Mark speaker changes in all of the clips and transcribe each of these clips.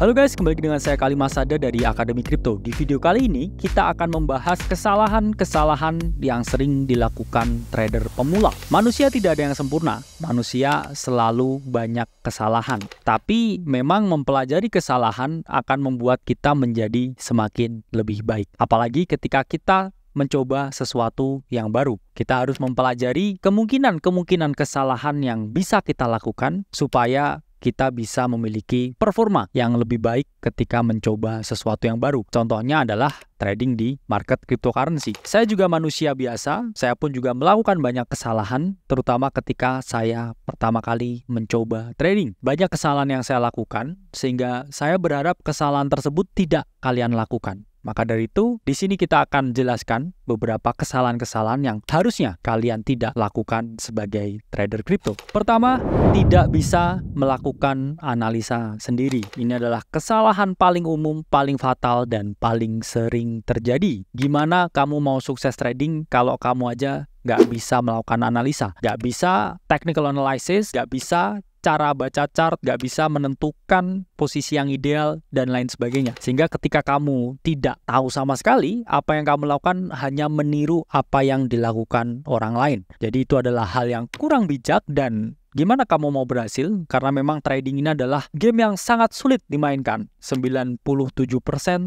Speaker 1: Halo guys, kembali dengan saya Kali Masada dari Akademi Kripto. Di video kali ini kita akan membahas kesalahan-kesalahan yang sering dilakukan trader pemula. Manusia tidak ada yang sempurna, manusia selalu banyak kesalahan. Tapi memang mempelajari kesalahan akan membuat kita menjadi semakin lebih baik. Apalagi ketika kita mencoba sesuatu yang baru. Kita harus mempelajari kemungkinan kesalahan yang bisa kita lakukan supaya kita bisa memiliki performa yang lebih baik ketika mencoba sesuatu yang baru. Contohnya adalah trading di market cryptocurrency. Saya juga manusia biasa, saya pun juga melakukan banyak kesalahan, terutama ketika saya pertama kali mencoba trading. Banyak kesalahan yang saya lakukan, sehingga saya berharap kesalahan tersebut tidak kalian lakukan. Maka dari itu, di sini kita akan jelaskan beberapa kesalahan-kesalahan yang harusnya kalian tidak lakukan sebagai trader kripto. Pertama, tidak bisa melakukan analisa sendiri. Ini adalah kesalahan paling umum, paling fatal, dan paling sering terjadi. Gimana kamu mau sukses trading kalau kamu aja nggak bisa melakukan analisa, nggak bisa technical analysis, nggak bisa cara baca chart, nggak bisa menentukan posisi yang ideal, dan lain sebagainya. Sehingga ketika kamu tidak tahu sama sekali, apa yang kamu lakukan hanya meniru apa yang dilakukan orang lain. Jadi itu adalah hal yang kurang bijak, dan gimana kamu mau berhasil? Karena memang trading ini adalah game yang sangat sulit dimainkan. 97%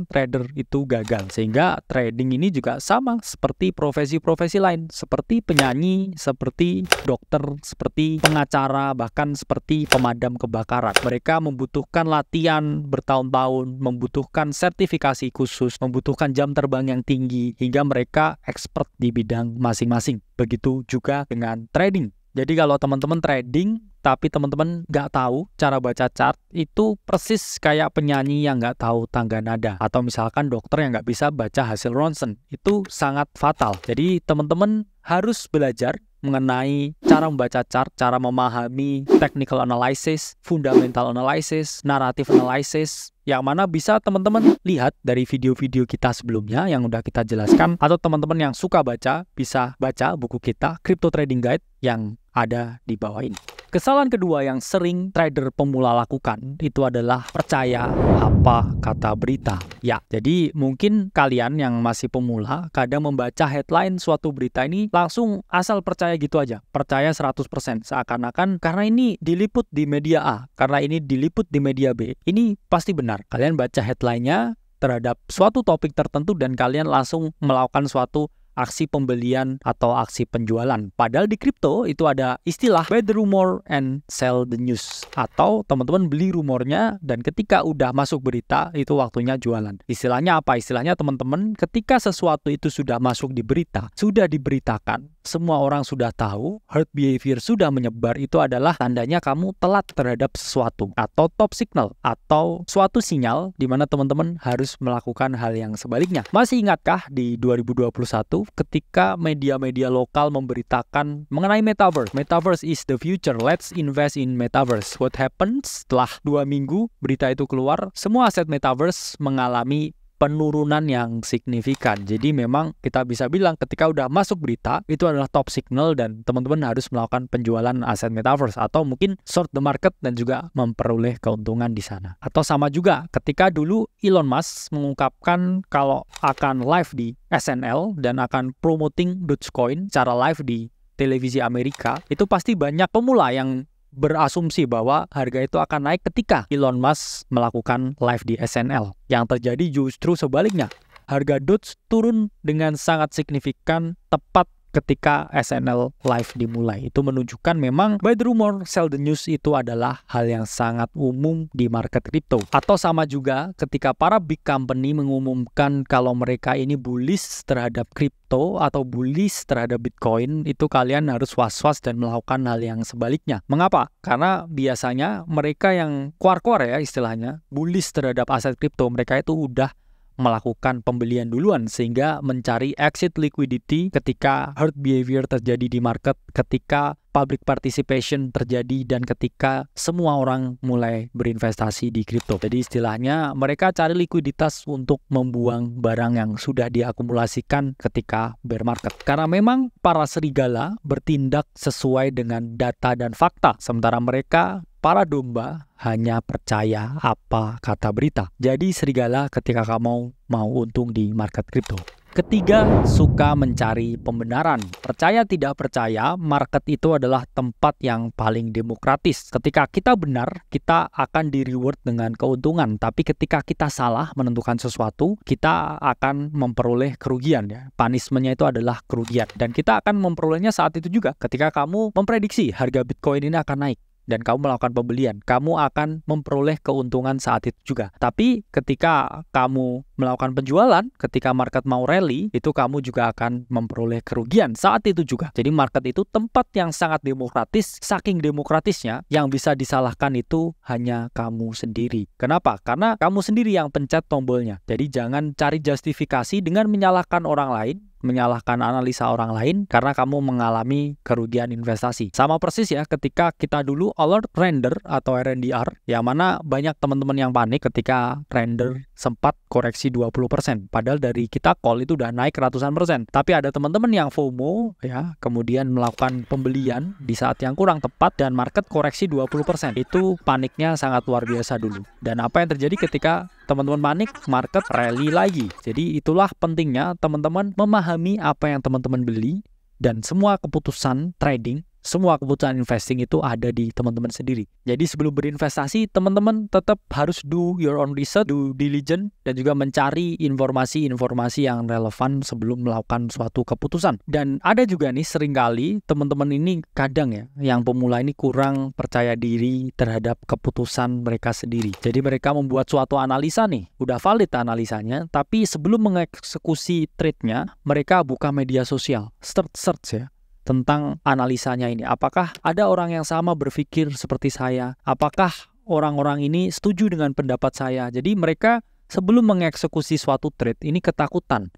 Speaker 1: trader itu gagal. Sehingga trading ini juga sama seperti profesi-profesi lain. Seperti penyanyi, seperti dokter, seperti pengacara, bahkan seperti pemadam kebakaran. Mereka membutuhkan latihan bertahun-tahun, membutuhkan sertifikasi khusus, membutuhkan jam terbang yang tinggi, hingga mereka expert di bidang masing-masing. Begitu juga dengan trading. Jadi kalau teman-teman trading, tapi teman-teman nggak tahu cara baca chart, itu persis kayak penyanyi yang nggak tahu tangga nada. Atau misalkan dokter yang nggak bisa baca hasil ronsen. Itu sangat fatal. Jadi teman-teman harus belajar mengenai cara membaca chart, cara memahami technical analysis, fundamental analysis, narrative analysis, yang mana bisa teman-teman lihat dari video-video kita sebelumnya yang udah kita jelaskan, atau teman-teman yang suka baca bisa baca buku kita Crypto Trading Guide yang ada di bawah ini. Kesalahan kedua yang sering trader pemula lakukan itu adalah percaya apa kata berita. Ya, jadi mungkin kalian yang masih pemula kadang membaca headline suatu berita ini langsung asal percaya gitu aja. Percaya 100%. Seakan-akan karena ini diliput di media A, karena ini diliput di media B, ini pasti benar. Kalian baca headline-nya terhadap suatu topik tertentu dan kalian langsung melakukan suatu aksi pembelian atau aksi penjualan. Padahal di kripto itu ada istilah buy the rumor and sell the news. Atau teman-teman beli rumornya dan ketika udah masuk berita itu waktunya jualan. Istilahnya apa? Istilahnya teman-teman ketika sesuatu itu sudah masuk di berita, sudah diberitakan, semua orang sudah tahu, herd behavior sudah menyebar, itu adalah tandanya kamu telat terhadap sesuatu atau top signal atau suatu sinyal di mana teman-teman harus melakukan hal yang sebaliknya. Masih ingatkah di 2021 ketika media-media lokal memberitakan mengenai Metaverse? Metaverse is the future, let's invest in Metaverse. What happens? Setelah 2 minggu berita itu keluar, semua aset Metaverse mengalami penurunan yang signifikan. Jadi memang kita bisa bilang ketika udah masuk berita itu adalah top signal dan teman-teman harus melakukan penjualan aset Metaverse atau mungkin short the market dan juga memperoleh keuntungan di sana. Atau sama juga ketika dulu Elon Musk mengungkapkan kalau akan live di SNL dan akan promoting Dogecoin secara live di televisi Amerika, itu pasti banyak pemula yang berasumsi bahwa harga itu akan naik ketika Elon Musk melakukan live di SNL. Yang terjadi justru sebaliknya. Harga Doge turun dengan sangat signifikan tepat ketika SNL live dimulai. Itu menunjukkan memang buy the rumor, sell the news itu adalah hal yang sangat umum di market crypto. Atau sama juga ketika para big company mengumumkan kalau mereka ini bullish terhadap crypto atau bullish terhadap Bitcoin, itu kalian harus was-was dan melakukan hal yang sebaliknya. Mengapa? Karena biasanya mereka yang kuar-kuar ya istilahnya, bullish terhadap aset crypto, mereka itu udah melakukan pembelian duluan sehingga mencari exit liquidity ketika herd behavior terjadi di market, ketika public participation terjadi dan ketika semua orang mulai berinvestasi di kripto. Jadi istilahnya mereka cari likuiditas untuk membuang barang yang sudah diakumulasikan ketika bear market. Karena memang para serigala bertindak sesuai dengan data dan fakta, sementara mereka para domba hanya percaya apa kata berita. Jadi serigala ketika kamu mau untung di market kripto. Ketiga, suka mencari pembenaran. Percaya tidak percaya, market itu adalah tempat yang paling demokratis. Ketika kita benar, kita akan di-reward dengan keuntungan. Tapi ketika kita salah menentukan sesuatu, kita akan memperoleh kerugian ya. Punishment-nya itu adalah kerugian. Dan kita akan memperolehnya saat itu juga. Ketika kamu memprediksi harga Bitcoin ini akan naik dan kamu melakukan pembelian, kamu akan memperoleh keuntungan saat itu juga. Tapi ketika kamu melakukan penjualan, ketika market mau rally, itu kamu juga akan memperoleh kerugian saat itu juga. Jadi market itu tempat yang sangat demokratis, saking demokratisnya yang bisa disalahkan itu hanya kamu sendiri. Kenapa? Karena kamu sendiri yang pencet tombolnya. Jadi jangan cari justifikasi dengan menyalahkan orang lain, menyalahkan analisa orang lain karena kamu mengalami kerugian investasi. Sama persis ya ketika kita dulu alert render atau RNDR, yang mana banyak teman-teman yang panik ketika render sempat koreksi 20%. Padahal dari kita call itu udah naik ratusan persen. Tapi ada teman-teman yang FOMO ya, kemudian melakukan pembelian di saat yang kurang tepat dan market koreksi 20%. Itu paniknya sangat luar biasa dulu. Dan apa yang terjadi ketika teman-teman panik, market rally lagi. Jadi itulah pentingnya teman-teman memahami apa yang teman-teman beli dan semua keputusan trading, semua keputusan investing itu ada di teman-teman sendiri. Jadi sebelum berinvestasi, teman-teman tetap harus do your own research, do diligence, dan juga mencari informasi-informasi yang relevan sebelum melakukan suatu keputusan. Dan ada juga nih seringkali teman-teman ini kadang ya, yang pemula ini kurang percaya diri terhadap keputusan mereka sendiri. Jadi mereka membuat suatu analisa nih, udah valid analisanya, tapi sebelum mengeksekusi trade-nya, mereka buka media sosial, search ya, tentang analisanya ini. Apakah ada orang yang sama berpikir seperti saya? Apakah orang-orang ini setuju dengan pendapat saya? Jadi mereka sebelum mengeksekusi suatu trade ini ketakutan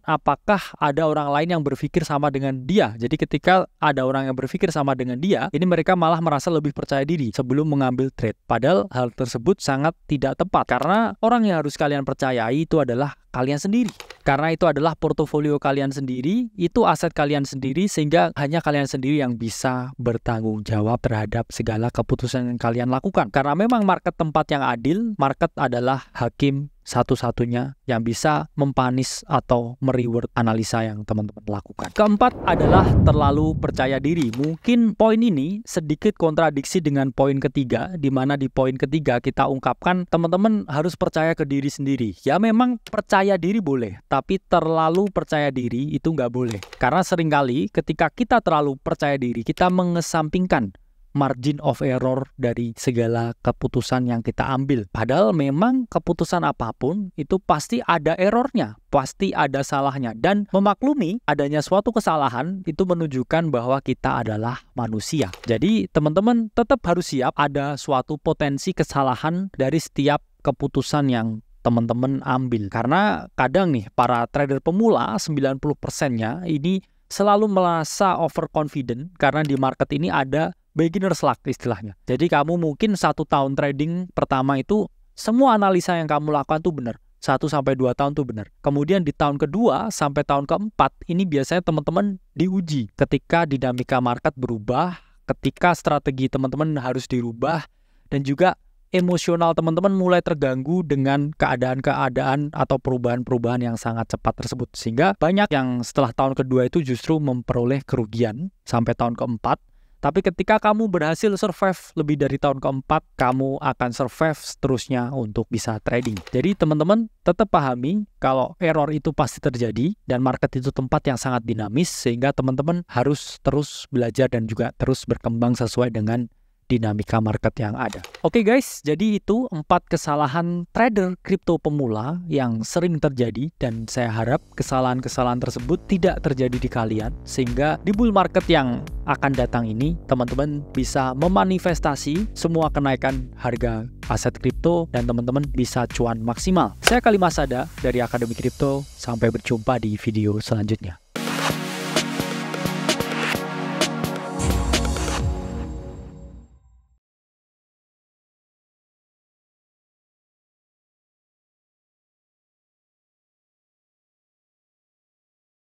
Speaker 1: apakah ada orang lain yang berpikir sama dengan dia. Jadi ketika ada orang yang berpikir sama dengan dia, ini mereka malah merasa lebih percaya diri sebelum mengambil trade. Padahal hal tersebut sangat tidak tepat karena orang yang harus kalian percayai itu adalah kalian sendiri. Karena itu adalah portofolio kalian sendiri, itu aset kalian sendiri, sehingga hanya kalian sendiri yang bisa bertanggung jawab terhadap segala keputusan yang kalian lakukan. Karena memang market tempat yang adil, market adalah hakim satu-satunya yang bisa mempanis atau mereward analisa yang teman-teman lakukan. Keempat adalah terlalu percaya diri. Mungkin poin ini sedikit kontradiksi dengan poin ketiga, di mana di poin ketiga kita ungkapkan teman-teman harus percaya ke diri sendiri. Ya memang percaya diri boleh, tapi terlalu percaya diri itu nggak boleh. Karena seringkali ketika kita terlalu percaya diri, kita mengesampingkan margin of error dari segala keputusan yang kita ambil. Padahal memang keputusan apapun itu pasti ada errornya, pasti ada salahnya. Dan memaklumi adanya suatu kesalahan itu menunjukkan bahwa kita adalah manusia. Jadi teman-teman tetap harus siap ada suatu potensi kesalahan dari setiap keputusan yang teman-teman ambil. Karena kadang nih para trader pemula 90%-nya ini selalu merasa overconfident karena di market ini ada beginner's luck istilahnya. Jadi kamu mungkin 1 tahun trading pertama itu semua analisa yang kamu lakukan tuh benar. 1-2 tahun tuh benar. Kemudian di tahun kedua sampai tahun keempat ini biasanya teman-teman diuji ketika dinamika market berubah, ketika strategi teman-teman harus dirubah, dan juga emosional teman-teman mulai terganggu dengan keadaan-keadaan atau perubahan-perubahan yang sangat cepat tersebut. Sehingga banyak yang setelah tahun kedua itu justru memperoleh kerugian sampai tahun keempat. Tapi ketika kamu berhasil survive lebih dari tahun keempat, kamu akan survive seterusnya untuk bisa trading. Jadi teman-teman tetap pahami kalau error itu pasti terjadi dan market itu tempat yang sangat dinamis, sehingga teman-teman harus terus belajar dan juga terus berkembang sesuai dengan dinamika market yang ada. Oke guys, jadi itu 4 kesalahan trader kripto pemula yang sering terjadi, dan saya harap kesalahan-kesalahan tersebut tidak terjadi di kalian, sehingga di bull market yang akan datang ini teman-teman bisa memanifestasi semua kenaikan harga aset kripto dan teman-teman bisa cuan maksimal. Saya Kali Masada dari Akademi Kripto, sampai berjumpa di video selanjutnya.